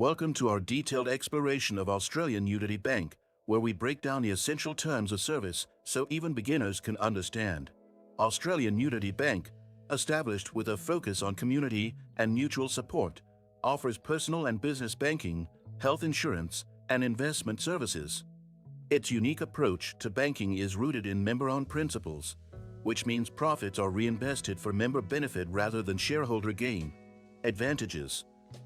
Welcome to our detailed exploration of Australian Unity Bank, where we break down the essential terms of service so even beginners can understand. Australian Unity Bank, established with a focus on community and mutual support, offers personal and business banking, health insurance, and investment services. Its unique approach to banking is rooted in member-owned principles, which means profits are reinvested for member benefit rather than shareholder gain. Advantages: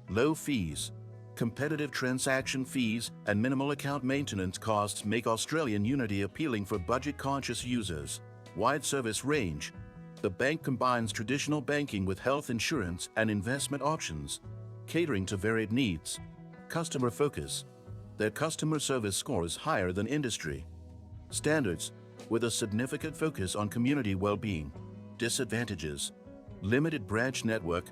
low fees. Competitive transaction fees and minimal account maintenance costs make Australian Unity appealing for budget-conscious users. Wide service range. The bank combines traditional banking with health insurance and investment options, catering to varied needs. Customer focus. Their customer service score is higher than industry standards, with a significant focus on community well-being. Disadvantages: limited branch network.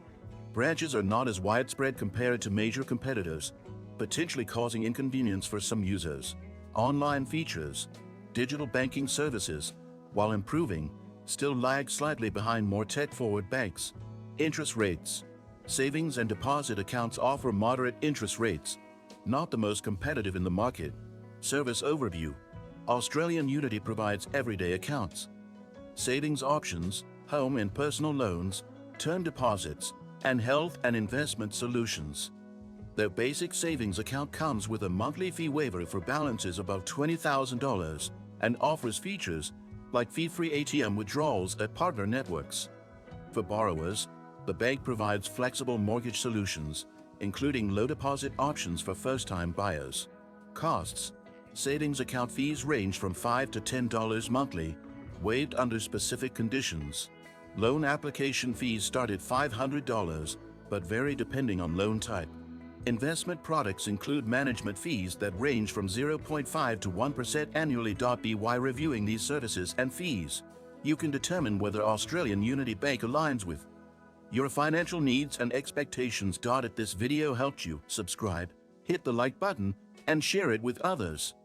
Branches are not as widespread compared to major competitors, potentially causing inconvenience for some users. Online features. Digital banking services, while improving, still lag slightly behind more tech-forward banks. Interest rates. Savings and deposit accounts offer moderate interest rates, not the most competitive in the market. Service overview. Australian Unity provides everyday accounts, savings options, home and personal loans, term deposits, and health and investment solutions. Their basic savings account comes with a monthly fee waiver for balances above $20,000 and offers features like fee-free ATM withdrawals at partner networks. For borrowers, the bank provides flexible mortgage solutions, including low deposit options for first-time buyers. Costs. Savings account fees range from $5 to $10 monthly, waived under specific conditions. Loan application fees start at $500, but vary depending on loan type. Investment products include management fees that range from 0.5 to 1% annually. By reviewing these services and fees, you can determine whether Australian Unity Bank aligns with your financial needs and expectations. If this video helped you, subscribe, hit the like button, and share it with others.